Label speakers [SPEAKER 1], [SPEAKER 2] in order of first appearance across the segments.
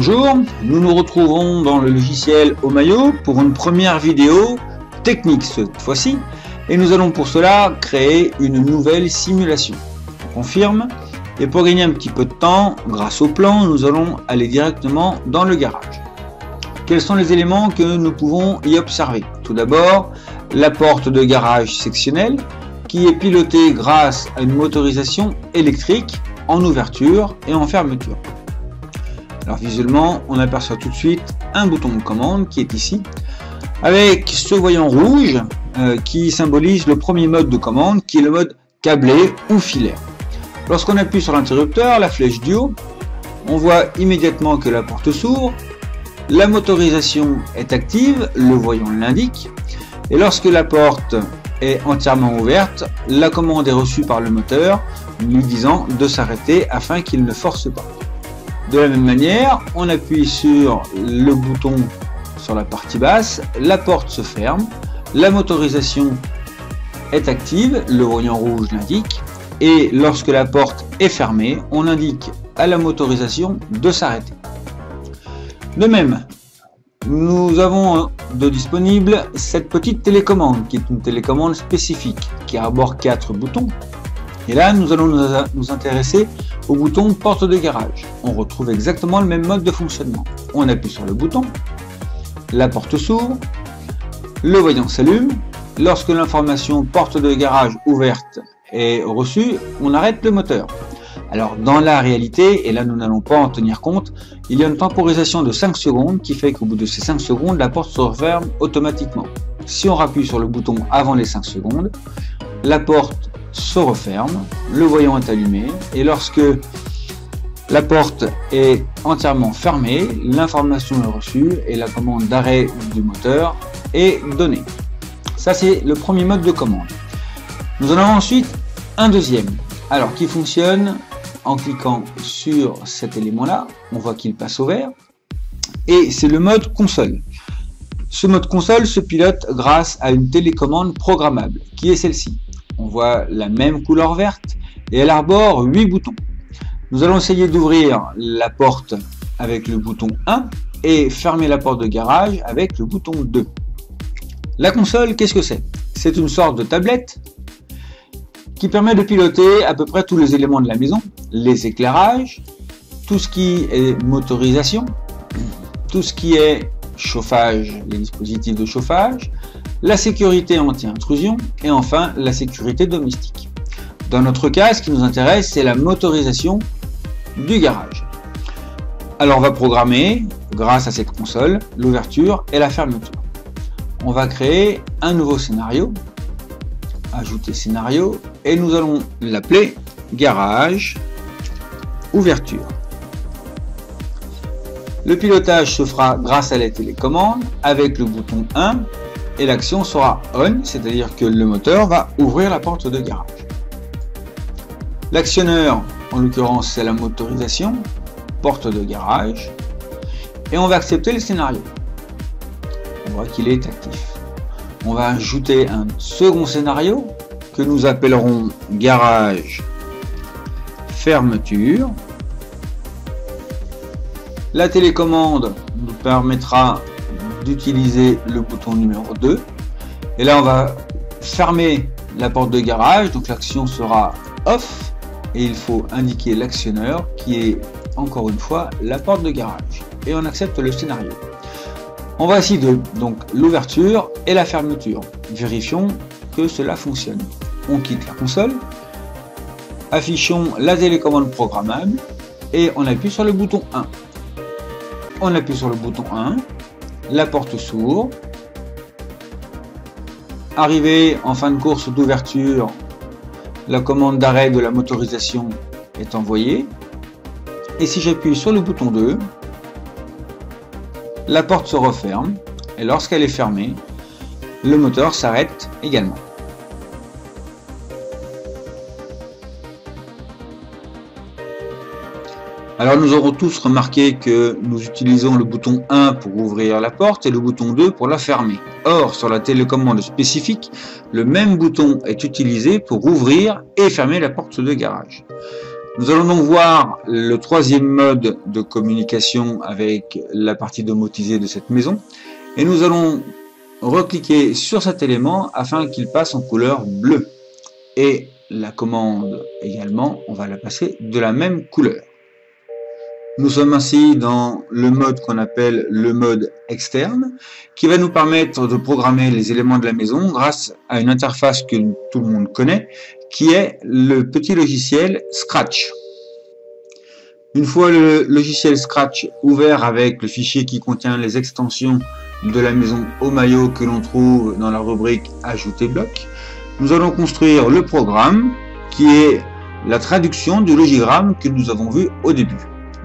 [SPEAKER 1] Bonjour, nous nous retrouvons dans le logiciel Omayo pour une première vidéo technique cette fois-ci et nous allons pour cela créer une nouvelle simulation. On confirme et pour gagner un petit peu de temps, grâce au plan, nous allons aller directement dans le garage. Quels sont les éléments que nous pouvons y observer? Tout d'abord, la porte de garage sectionnelle qui est pilotée grâce à une motorisation électrique en ouverture et en fermeture. Alors visuellement, on aperçoit tout de suite un bouton de commande qui est ici, avec ce voyant rouge qui symbolise le premier mode de commande, qui est le mode câblé ou filaire. Lorsqu'on appuie sur l'interrupteur, la flèche du haut, on voit immédiatement que la porte s'ouvre, la motorisation est active, le voyant l'indique, et lorsque la porte est entièrement ouverte, la commande est reçue par le moteur, lui disant de s'arrêter afin qu'il ne force pas. De la même manière, on appuie sur le bouton sur la partie basse, la porte se ferme, la motorisation est active, le voyant rouge l'indique, et lorsque la porte est fermée, on indique à la motorisation de s'arrêter. De même, nous avons de disponible cette petite télécommande qui est une télécommande spécifique qui arbore 4 boutons. Et là, nous allons nous intéresser au bouton porte de garage. On retrouve exactement le même mode de fonctionnement. On appuie sur le bouton, la porte s'ouvre, le voyant s'allume. Lorsque l'information porte de garage ouverte est reçue, on arrête le moteur. Alors dans la réalité, et là nous n'allons pas en tenir compte, il y a une temporisation de 5 secondes qui fait qu'au bout de ces 5 secondes, la porte se referme automatiquement. Si on appuie sur le bouton avant les 5 secondes, la porte se referme, le voyant est allumé et lorsque la porte est entièrement fermée, l'information est reçue et la commande d'arrêt du moteur est donnée. Ça c'est le premier mode de commande. Nous en avons ensuite un deuxième, alors qui fonctionne en cliquant sur cet élément là, on voit qu'il passe au vert et c'est le mode console. Ce mode console se pilote grâce à une télécommande programmable qui est celle-ci. On voit la même couleur verte et elle arbore 8 boutons. Nous allons essayer d'ouvrir la porte avec le bouton 1 et fermer la porte de garage avec le bouton 2. La console, qu'est-ce que c'est? C'est une sorte de tablette qui permet de piloter à peu près tous les éléments de la maison, les éclairages, tout ce qui est motorisation, tout ce qui est chauffage, les dispositifs de chauffage, la sécurité anti-intrusion et enfin la sécurité domestique. Dans notre cas, ce qui nous intéresse, c'est la motorisation du garage. Alors on va programmer, grâce à cette console, l'ouverture et la fermeture. On va créer un nouveau scénario, ajouter scénario, et nous allons l'appeler garage ouverture. Le pilotage se fera grâce à la télécommande avec le bouton 1 et l'action sera on, c'est-à-dire que le moteur va ouvrir la porte de garage. L'actionneur, en l'occurrence c'est la motorisation, porte de garage, et on va accepter le scénario. On voit qu'il est actif. On va ajouter un second scénario que nous appellerons garage fermeture. La télécommande nous permettra d'utiliser le bouton numéro 2 et là on va fermer la porte de garage, donc l'action sera off et il faut indiquer l'actionneur qui est encore une fois la porte de garage et on accepte le scénario. On va essayer donc l'ouverture et la fermeture. Vérifions que cela fonctionne. On quitte la console, affichons la télécommande programmable et on appuie sur le bouton 1. On appuie sur le bouton 1, la porte s'ouvre. Arrivé en fin de course d'ouverture, la commande d'arrêt de la motorisation est envoyée. Et si j'appuie sur le bouton 2, la porte se referme et lorsqu'elle est fermée, le moteur s'arrête également. Alors nous aurons tous remarqué que nous utilisons le bouton 1 pour ouvrir la porte et le bouton 2 pour la fermer. Or, sur la télécommande spécifique, le même bouton est utilisé pour ouvrir et fermer la porte de garage. Nous allons donc voir le troisième mode de communication avec la partie domotisée de cette maison. Et nous allons recliquer sur cet élément afin qu'il passe en couleur bleue. Et la commande également, on va la passer de la même couleur. Nous sommes ainsi dans le mode qu'on appelle le mode externe, qui va nous permettre de programmer les éléments de la maison grâce à une interface que tout le monde connaît, qui est le petit logiciel Scratch. Une fois le logiciel Scratch ouvert avec le fichier qui contient les extensions de la maison Omayo que l'on trouve dans la rubrique Ajouter bloc, nous allons construire le programme qui est la traduction du logigramme que nous avons vu au début.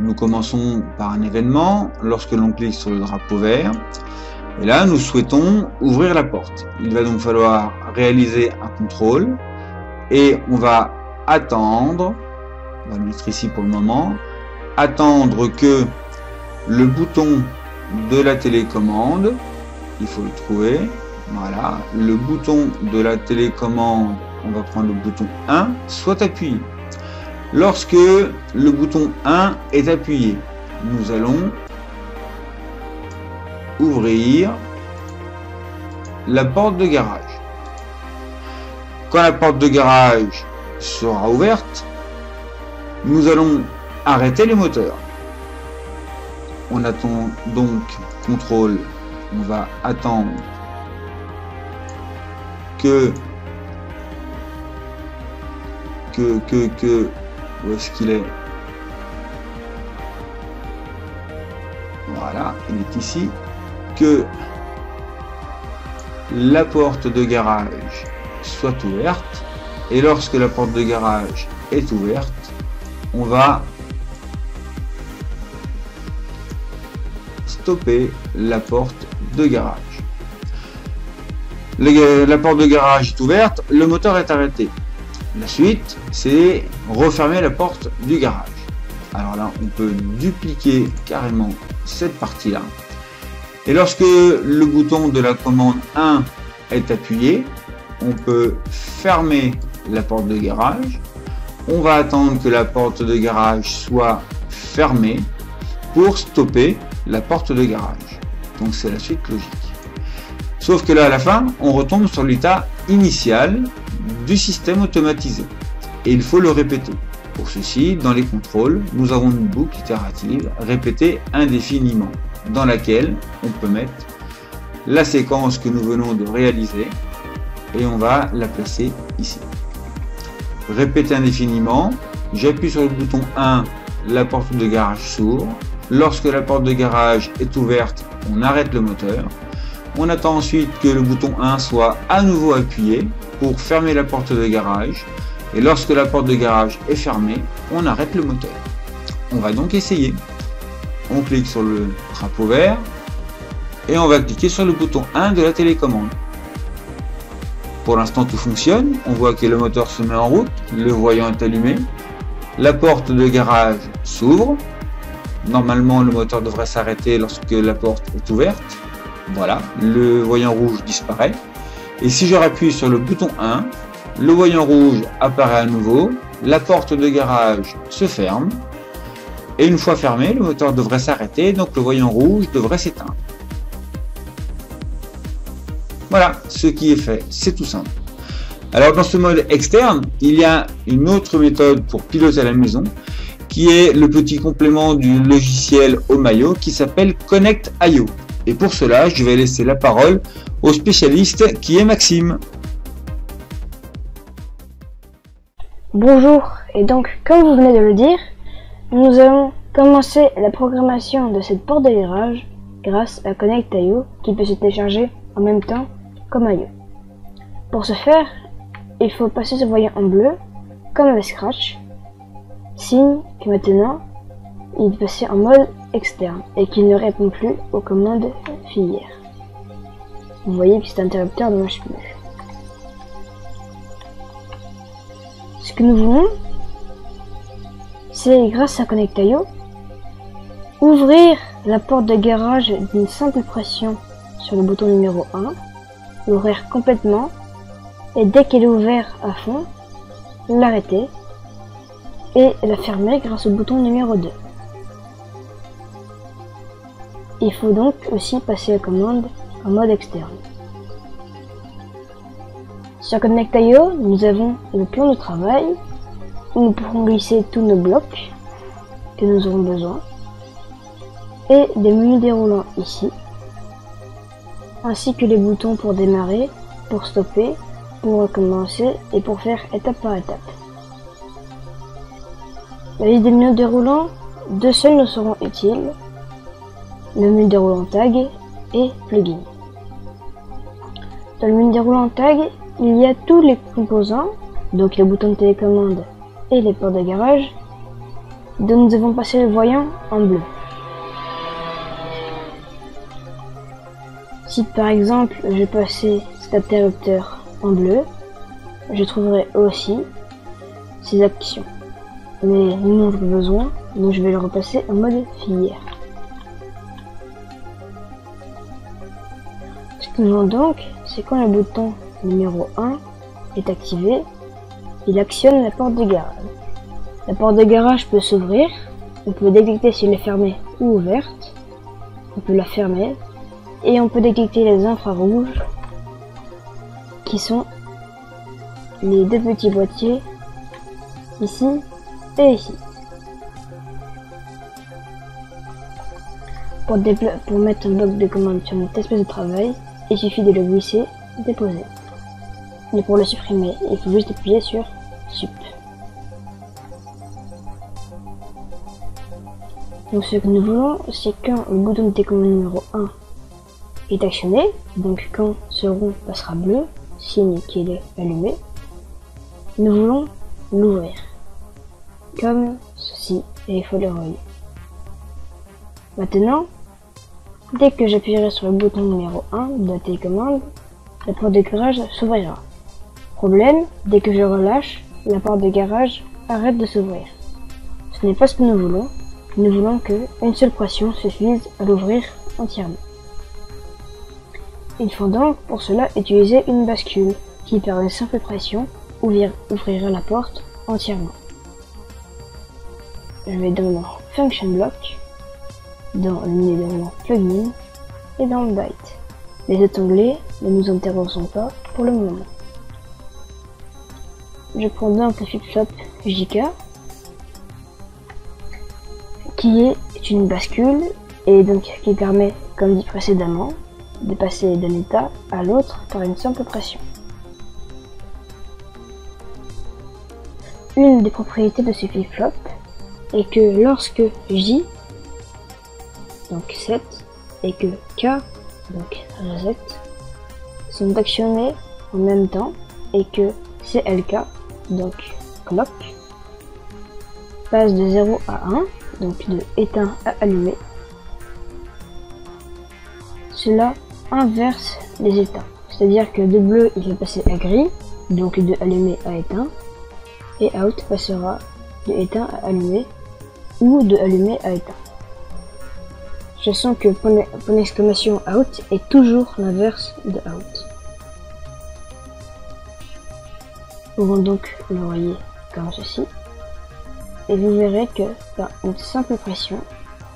[SPEAKER 1] Nous commençons par un événement lorsque l'on clique sur le drapeau vert. Et là, nous souhaitons ouvrir la porte. Il va donc falloir réaliser un contrôle et on va attendre, on va le mettre ici pour le moment, attendre que le bouton de la télécommande, il faut le trouver, voilà, le bouton de la télécommande, on va prendre le bouton 1, soit appuyé. Lorsque le bouton 1 est appuyé, nous allons ouvrir la porte de garage. Quand la porte de garage sera ouverte, nous allons arrêter les moteurs. On attend donc contrôle, on va attendre que où est-ce qu'il est? Voilà, il est ici. Que la porte de garage soit ouverte. Et lorsque la porte de garage est ouverte, on va stopper la porte de garage. La porte de garage est ouverte, le moteur est arrêté. La suite, c'est refermer la porte du garage. Alors là, on peut dupliquer carrément cette partie-là. Et lorsque le bouton de la commande 1 est appuyé, on peut fermer la porte de garage. On va attendre que la porte de garage soit fermée pour stopper la porte de garage. Donc c'est la suite logique. Sauf que là, à la fin, on retombe sur l'état initial du système automatisé. Et il faut le répéter. Pour ceci, dans les contrôles, nous avons une boucle itérative répétée indéfiniment, dans laquelle on peut mettre la séquence que nous venons de réaliser et on va la placer ici. Répéter indéfiniment, j'appuie sur le bouton 1, la porte de garage s'ouvre. Lorsque la porte de garage est ouverte, on arrête le moteur. On attend ensuite que le bouton 1 soit à nouveau appuyé pour fermer la porte de garage. Et lorsque la porte de garage est fermée, on arrête le moteur. On va donc essayer. On clique sur le drapeau vert et on va cliquer sur le bouton 1 de la télécommande. Pour l'instant, tout fonctionne. On voit que le moteur se met en route, le voyant est allumé. La porte de garage s'ouvre. Normalement, le moteur devrait s'arrêter lorsque la porte est ouverte. Voilà, le voyant rouge disparaît. Et si je rappuie sur le bouton 1, le voyant rouge apparaît à nouveau, la porte de garage se ferme, et une fois fermée, le moteur devrait s'arrêter, donc le voyant rouge devrait s'éteindre. Voilà ce qui est fait, c'est tout simple. Alors dans ce mode externe, il y a une autre méthode pour piloter la maison, qui est le petit complément du logiciel Omayo qui s'appelle Connect.io. Et pour cela, je vais laisser la parole au spécialiste qui est Maxime.
[SPEAKER 2] Bonjour, et donc comme vous venez de le dire, nous allons commencer la programmation de cette porte de garage grâce à Connect.io qui peut se télécharger en même temps qu'Omayo. Pour ce faire, il faut passer ce voyant en bleu comme avec Scratch, signe que maintenant il est passé en mode externe et qu'il ne répond plus aux commandes filières. Vous voyez que cet interrupteur ne marche plus. Ce que nous voulons, c'est grâce à Connect.io ouvrir la porte de garage d'une simple pression sur le bouton numéro 1, l'ouvrir complètement et dès qu'elle est ouverte à fond, l'arrêter et la fermer grâce au bouton numéro 2. Il faut donc aussi passer la commande en mode externe. Sur Connect.io, nous avons le plan de travail où nous pourrons glisser tous nos blocs que nous aurons besoin et des menus déroulants ici, ainsi que les boutons pour démarrer, pour stopper, pour recommencer et pour faire étape par étape. La liste des menus déroulants, deux seuls nous seront utiles, le menu déroulant tag et plugin. Dans le menu déroulant tag, il y a tous les composants, donc les boutons de télécommande et les portes de garage, dont nous avons passé le voyant en bleu. Si par exemple je passais cet interrupteur en bleu, je trouverai aussi ces actions. Mais nous n'en avons pas besoin, donc je vais le repasser en mode filière. Ce que nous voulons donc, c'est quand le bouton numéro 1 est activé, il actionne la porte de garage. La porte de garage peut s'ouvrir, on peut détecter si elle est fermée ou ouverte, on peut la fermer, et on peut détecter les infrarouges qui sont les deux petits boîtiers ici et ici. Pour mettre un bloc de commande sur notre espace de travail, il suffit de le glisser et déposer. Et pour le supprimer, il faut juste appuyer sur Sup. Donc ce que nous voulons, c'est quand le bouton de télécommande numéro 1 est actionné, donc quand ce rond passera bleu, signe qu'il est allumé, nous voulons l'ouvrir, comme ceci, et il faut le relier. Maintenant, dès que j'appuierai sur le bouton numéro 1 de la télécommande, la porte de garage s'ouvrira. Problème, dès que je relâche, la porte de garage arrête de s'ouvrir. Ce n'est pas ce que nous voulons qu'une seule pression suffise à l'ouvrir entièrement. Il faut donc pour cela utiliser une bascule qui par une simple pression ouvrira la porte entièrement. Je vais dans mon Function Block, dans le menu déroulant Plugin et dans le Byte. Les autres onglets ne nous intéressent pas pour le moment. Je prends donc le flip-flop JK qui est une bascule et donc qui permet, comme dit précédemment, de passer d'un état à l'autre par une simple pression. Une des propriétés de ce flip-flop est que lorsque J, donc 7, et que K, donc reset, sont actionnés en même temps et que CLK, donc clock, passe de 0 à 1, donc de éteint à allumé, cela inverse les états. C'est-à-dire que de bleu il va passer à gris, donc de allumé à éteint, et out passera de éteint à allumé ou de allumé à éteint. Je sens que point d'exclamation out est toujours l'inverse de out. Nous pouvons donc le relier comme ceci. Et vous verrez que par une simple pression,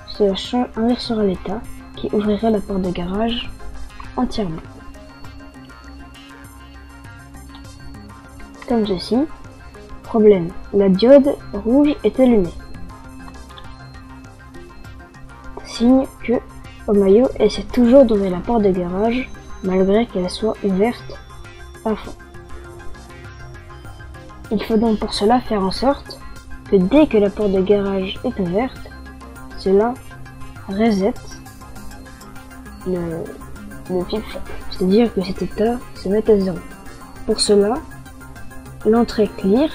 [SPEAKER 2] cela inversera l'état qui ouvrira la porte de garage entièrement. Comme ceci. Problème, la diode rouge est allumée. Signe que Omayo essaie toujours d'ouvrir la porte de garage malgré qu'elle soit ouverte à fond. Il faut donc pour cela faire en sorte que dès que la porte de garage est ouverte, cela reset le flip-flop, c'est-à-dire que cet état se met à 0. Pour cela, l'entrée clear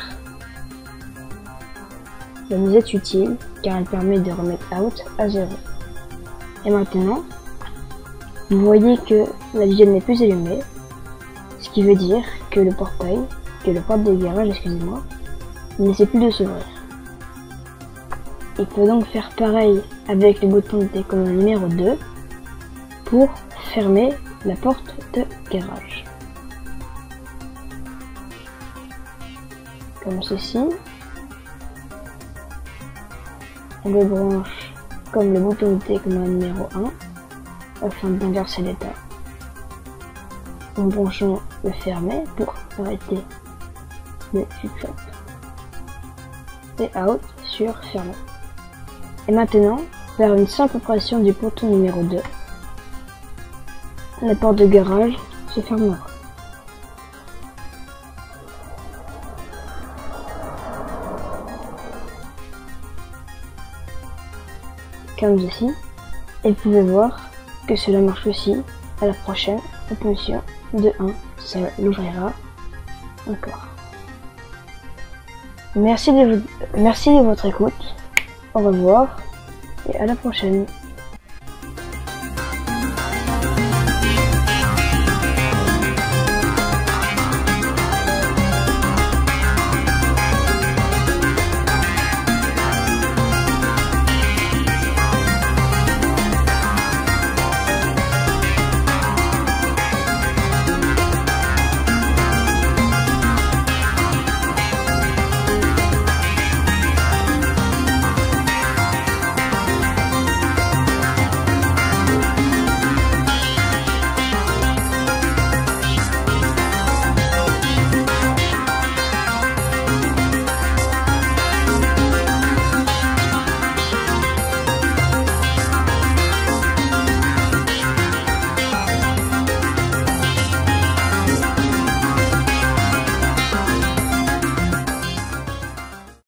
[SPEAKER 2] va nous être utile car elle permet de remettre out à 0. Et maintenant, vous voyez que la diode n'est plus allumée, ce qui veut dire que le porte de garage, excusez-moi, n'essaie plus de s'ouvrir. Il faut donc faire pareil avec le bouton de télécommande numéro 2 pour fermer la porte de garage. Comme ceci. on le branche comme le bouton de télécommande numéro 1 afin d'inverser l'état. En branchant le fermé pour arrêter le flip-flop. Et out sur fermé. Et maintenant, par une simple pression du bouton numéro 2, la porte de garage se fermera. Comme ceci, et vous pouvez voir que cela marche aussi à la prochaine opposition de 1, ça l'ouvrira encore. Merci de votre écoute, au revoir et à la prochaine.